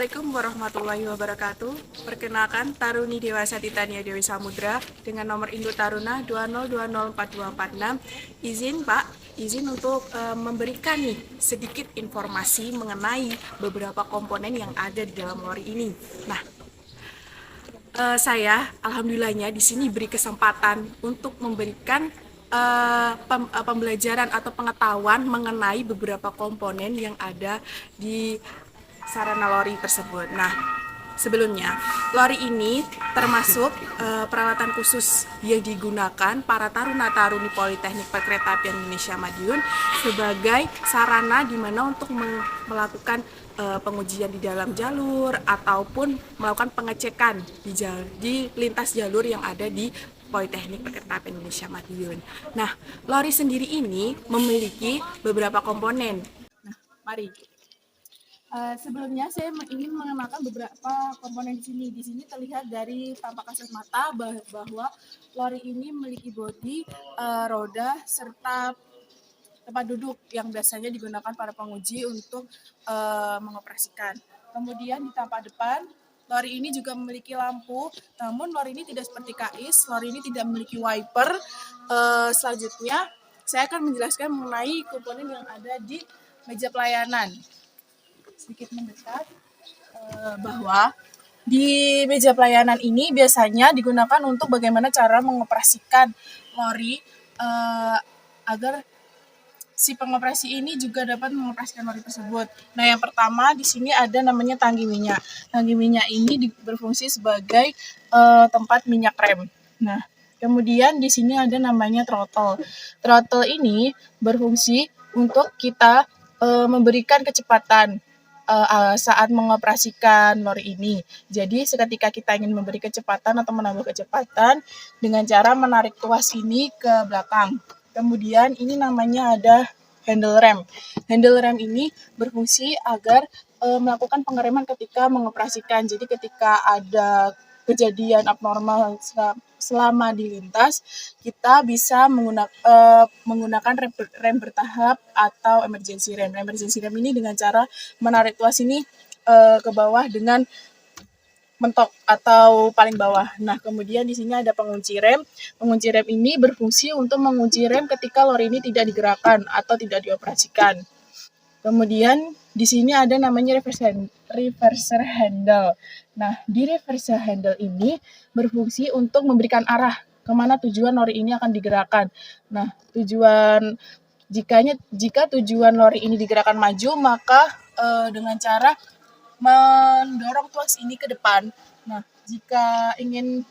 Assalamualaikum warahmatullahi wabarakatuh. Perkenalkan, Taruni Dewasa Titania Dewi Samudra dengan nomor induk Taruna 20204246. Izin Pak, izin untuk memberikan nih sedikit informasi mengenai beberapa komponen yang ada di dalam lori ini. Nah, saya alhamdulillahnya di sini beri kesempatan untuk memberikan pembelajaran atau pengetahuan mengenai beberapa komponen yang ada di sarana lori tersebut. Nah, sebelumnya lori ini termasuk peralatan khusus yang digunakan para taruna-taruni Politeknik Perkeretaapian Indonesia Madiun sebagai sarana di mana untuk melakukan pengujian di dalam jalur ataupun melakukan pengecekan di lintas jalur yang ada di Politeknik Perkeretaapian Indonesia Madiun. Nah, lori sendiri ini memiliki beberapa komponen. Nah, mari. Sebelumnya saya ingin mengenalkan beberapa komponen di sini. Di sini terlihat dari tampak kasat mata bahwa lori ini memiliki bodi, roda, serta tempat duduk yang biasanya digunakan para penguji untuk mengoperasikan. Kemudian di tampak depan, lori ini juga memiliki lampu, namun lori ini tidak seperti KAIS, lori ini tidak memiliki wiper. Selanjutnya, saya akan menjelaskan mengenai komponen yang ada di meja pelayanan. Sedikit mendekat, bahwa di meja pelayanan ini biasanya digunakan untuk bagaimana cara mengoperasikan lori agar si pengoperasi ini juga dapat mengoperasikan lori tersebut. Nah, yang pertama di sini ada namanya tangki minyak. Tangki minyak ini berfungsi sebagai tempat minyak rem. Nah, kemudian di sini ada namanya throttle. Throttle ini berfungsi untuk kita memberikan kecepatan saat mengoperasikan lori ini. Jadi seketika kita ingin memberi kecepatan atau menambah kecepatan dengan cara menarik tuas ini ke belakang. Kemudian ini namanya ada handle rem. Handle rem ini berfungsi agar melakukan pengereman ketika mengoperasikan. Jadi ketika ada kejadian abnormal selama di lintas, kita bisa menggunakan rem bertahap atau emergency rem. Emergency rem ini dengan cara menarik tuas ini ke bawah dengan mentok atau paling bawah. Nah, kemudian di sini ada pengunci rem. Pengunci rem ini berfungsi untuk mengunci rem ketika lori ini tidak digerakkan atau tidak dioperasikan. Kemudian di sini ada namanya reverser handle. Nah, di reverser handle ini berfungsi untuk memberikan arah kemana tujuan lori ini akan digerakkan. Nah, jika tujuan lori ini digerakkan maju, maka dengan cara mendorong tuas ini ke depan. Nah, jika ingin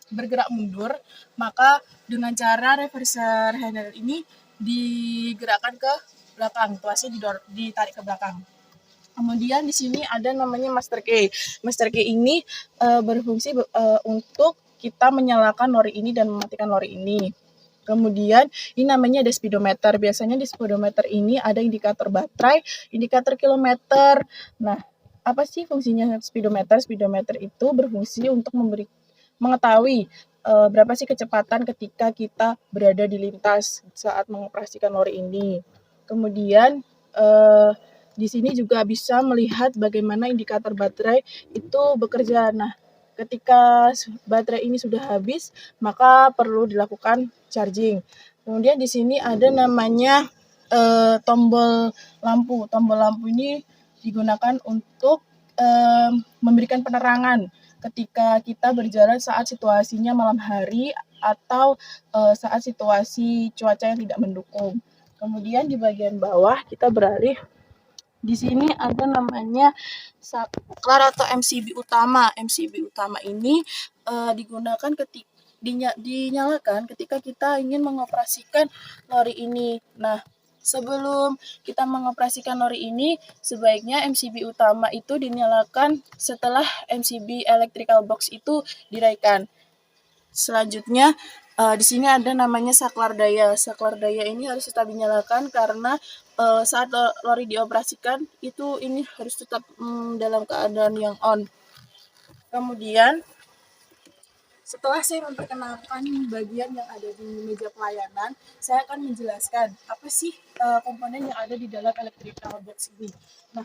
bergerak mundur, maka dengan cara reverser handle ini digerakkan ke belakang, tuasnya ditarik ke belakang. Kemudian di sini ada namanya master key. Master key ini berfungsi untuk kita menyalakan lori ini dan mematikan lori ini. Kemudian ini namanya ada speedometer. Biasanya di speedometer ini ada indikator baterai, indikator kilometer. Nah, apa sih fungsinya speedometer? Speedometer itu berfungsi untuk mengetahui berapa sih kecepatan ketika kita berada di lintas saat mengoperasikan lori ini. Kemudian di sini juga bisa melihat bagaimana indikator baterai itu bekerja. Nah, ketika baterai ini sudah habis, maka perlu dilakukan charging. Kemudian di sini ada namanya tombol lampu. Tombol lampu ini digunakan untuk memberikan penerangan ketika kita berjalan saat situasinya malam hari atau saat situasi cuaca yang tidak mendukung. Kemudian di bagian bawah kita beralih. Di sini ada namanya saklar atau MCB utama. MCB utama ini digunakan dinyalakan ketika kita ingin mengoperasikan lori ini. Nah, sebelum kita mengoperasikan lori ini, sebaiknya MCB utama itu dinyalakan setelah MCB electrical box itu diraikan. Selanjutnya, di sini ada namanya saklar daya. Saklar daya ini harus tetap dinyalakan karena saat lori dioperasikan itu ini harus tetap dalam keadaan yang on. Kemudian setelah saya memperkenalkan bagian yang ada di meja pelayanan, saya akan menjelaskan apa sih komponen yang ada di dalam electrical box ini. Nah,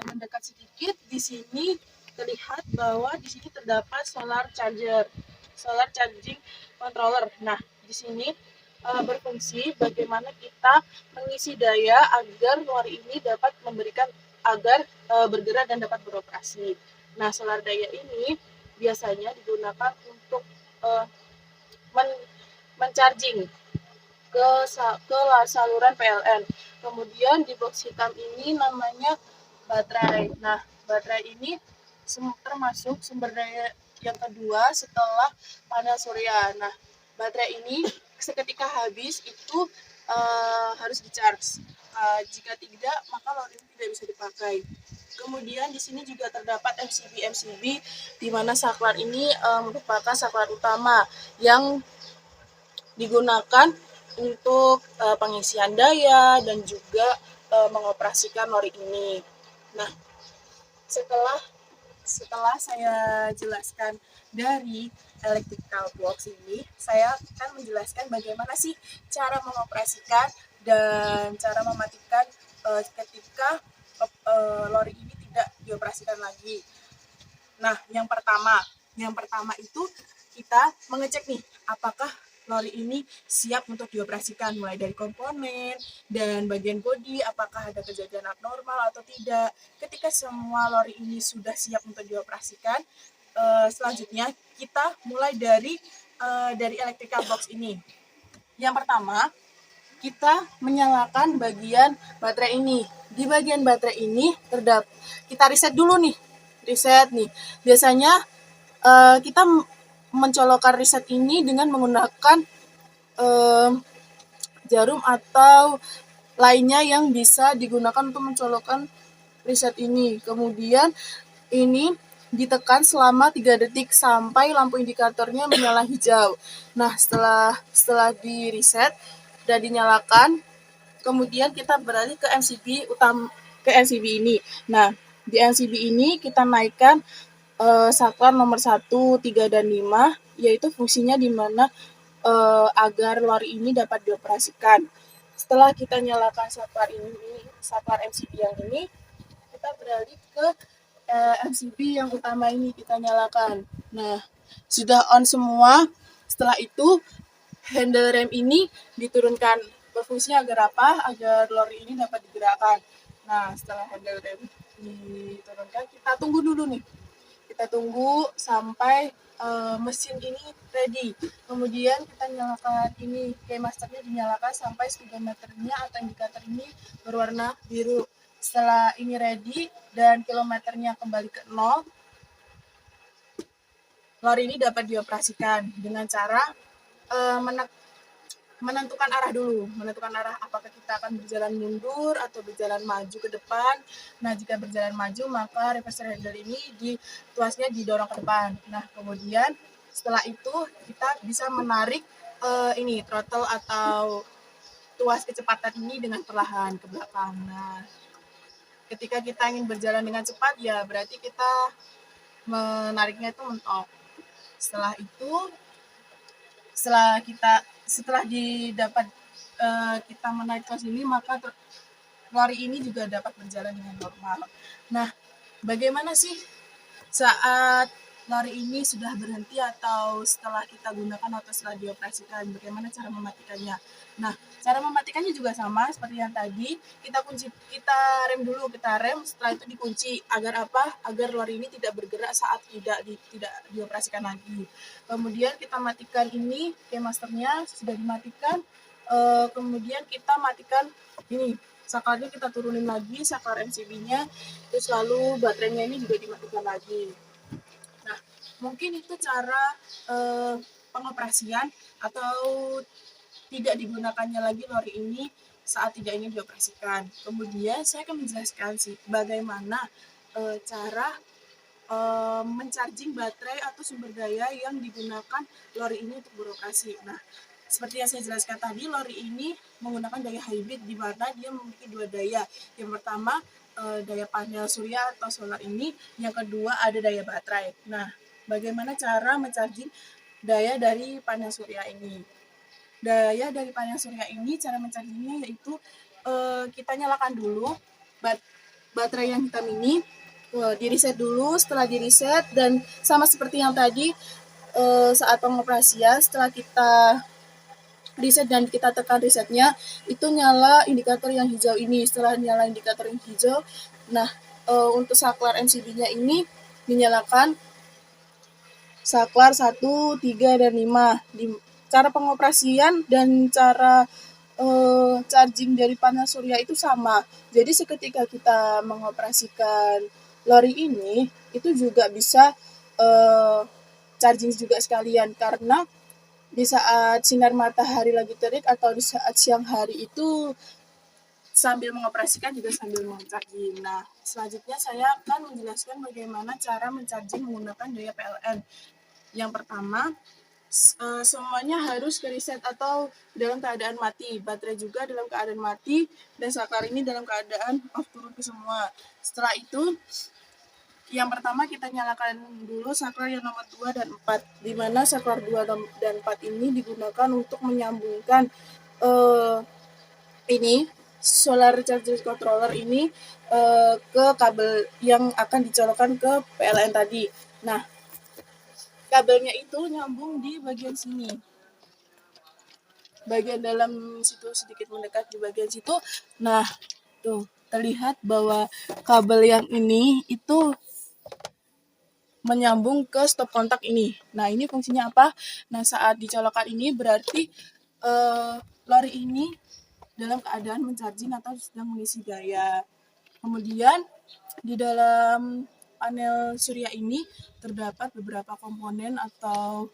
mendekat sedikit, di sini terlihat bahwa di sini terdapat solar charger, solar charging controller. Nah, di sini berfungsi bagaimana kita mengisi daya agar lori ini dapat memberikan agar bergerak dan dapat beroperasi. Nah, solar daya ini biasanya digunakan untuk uh, mencharging ke saluran PLN. Kemudian di box hitam ini namanya baterai. Nah, baterai ini termasuk sumber daya yang kedua setelah panel surya. Nah, baterai ini seketika habis itu harus di-charge. Jika tidak, maka lori ini tidak bisa dipakai. Kemudian di sini juga terdapat MCB di mana saklar ini merupakan saklar utama yang digunakan untuk pengisian daya dan juga mengoperasikan lori ini. Nah, setelah setelah saya jelaskan dari electrical box ini, saya akan menjelaskan bagaimana sih cara mengoperasikan dan cara mematikan ketika lori ini tidak dioperasikan lagi. Nah, yang pertama itu kita mengecek nih apakah lori ini siap untuk dioperasikan, mulai dari komponen dan bagian bodi, apakah ada kejadian abnormal atau tidak. Ketika semua lori ini sudah siap untuk dioperasikan, selanjutnya kita mulai dari electrical box ini. Yang pertama, kita menyalakan bagian baterai ini. Di bagian baterai ini kita reset dulu nih. Reset nih. Biasanya kita mencolokkan reset ini dengan menggunakan jarum atau lainnya yang bisa digunakan untuk mencolokkan reset ini. Kemudian ini ditekan selama 3 detik sampai lampu indikatornya menyala hijau. Nah, setelah di reset dan dinyalakan, kemudian kita beralih ke MCB ini. Nah, di MCB ini kita naikkan saklar nomor 1, 3, dan 5, yaitu fungsinya di mana agar lori ini dapat dioperasikan. Setelah kita nyalakan saklar MCB yang ini, kita beralih ke MCB yang utama ini kita nyalakan. Nah, sudah on semua. Setelah itu handle rem ini diturunkan. Berfungsi agar apa? Agar lori ini dapat digerakkan. Nah, setelah handle rem diturunkan, kita tunggu dulu nih. Kita tunggu sampai mesin ini ready. Kemudian kita nyalakan ini, keymasternya dinyalakan sampai speedometernya atau indikator ini berwarna biru. Setelah ini ready dan kilometernya kembali ke 0, lori ini dapat dioperasikan dengan cara menentukan arah dulu, menentukan arah apakah kita akan berjalan mundur atau berjalan maju ke depan. Nah, jika berjalan maju maka reverse handle ini tuasnya didorong ke depan. Nah, kemudian setelah itu kita bisa menarik ini throttle atau tuas kecepatan ini dengan perlahan ke belakang. Nah, ketika kita ingin berjalan dengan cepat ya berarti kita menariknya itu mentok. Setelah itu setelah didapat kita menaik tuas ini, maka lori ini juga dapat berjalan dengan normal. Nah, bagaimana sih saat lori ini sudah berhenti atau setelah kita gunakan atau setelah dioperasikan, bagaimana cara mematikannya? Nah, cara mematikannya juga sama seperti yang tadi, kita rem dulu, setelah itu dikunci agar apa? Agar lori ini tidak bergerak saat tidak dioperasikan lagi. Kemudian kita matikan ini, keymasternya sudah dimatikan. Kemudian kita matikan ini, saklarnya kita turunin lagi, saklar MCB-nya, terus lalu baterainya ini juga dimatikan lagi. Nah, mungkin itu cara pengoperasian atau tidak digunakannya lagi lori ini saat tidak ingin dioperasikan. Kemudian saya akan menjelaskan sih bagaimana cara mencharging baterai atau sumber daya yang digunakan lori ini untuk beroperasi. Nah, seperti yang saya jelaskan tadi, lori ini menggunakan daya hybrid di mana dia memiliki dua daya. Yang pertama daya panel surya atau solar ini, yang kedua ada daya baterai. Nah, bagaimana cara mencharging daya dari panel surya ini? Daya dari panel surya ini cara menchargingnya yaitu kita nyalakan dulu baterai yang hitam ini di reset dulu. Setelah di reset dan sama seperti yang tadi saat pengoperasian, setelah kita reset dan kita tekan resetnya, itu nyala indikator yang hijau ini. Setelah nyala indikator yang hijau, nah untuk saklar MCB-nya ini dinyalakan saklar 1, 3, dan 5. Cara pengoperasian dan cara charging dari panel surya itu sama. Jadi seketika kita mengoperasikan lori ini, itu juga bisa charging juga sekalian, karena di saat sinar matahari lagi terik atau di saat siang hari itu sambil mengoperasikan juga sambil men-charging. Nah, selanjutnya saya akan menjelaskan bagaimana cara men-charging menggunakan daya PLN. Yang pertama, semuanya harus ke reset atau dalam keadaan mati. Baterai juga dalam keadaan mati dan saklar ini dalam keadaan off turun ke semua. Setelah itu, yang pertama kita nyalakan dulu saklar yang nomor 2 dan 4, di mana saklar 2 dan 4 ini digunakan untuk menyambungkan ini solar charger controller ini ke kabel yang akan dicolokkan ke PLN tadi. Nah, kabelnya itu nyambung di bagian sini. Bagian dalam situ sedikit mendekat di bagian situ. Nah, tuh terlihat bahwa kabel yang ini itu menyambung ke stop kontak ini. Nah, ini fungsinya apa? Nah, saat dicolokkan ini berarti lori ini dalam keadaan mencharging atau sedang mengisi daya. Kemudian di dalam panel surya ini terdapat beberapa komponen atau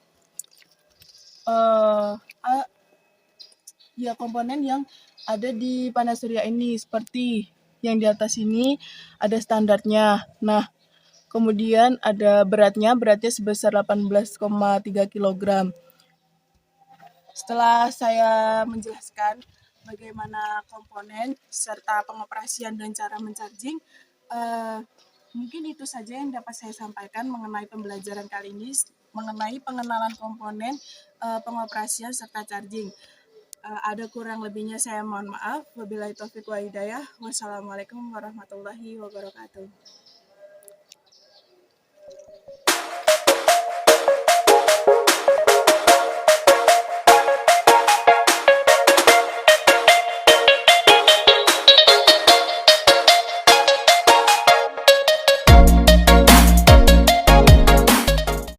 komponen yang ada di panel surya ini, seperti yang di atas ini ada standarnya. Nah, kemudian ada beratnya sebesar 18,3 kg. Setelah saya menjelaskan bagaimana komponen serta pengoperasian dan cara mencharging, mungkin itu saja yang dapat saya sampaikan mengenai pembelajaran kali ini, mengenai pengenalan komponen, pengoperasian serta charging. Ada kurang lebihnya saya mohon maaf. Wabillahi taufiq wa hidayah. Wassalamualaikum warahmatullahi wabarakatuh.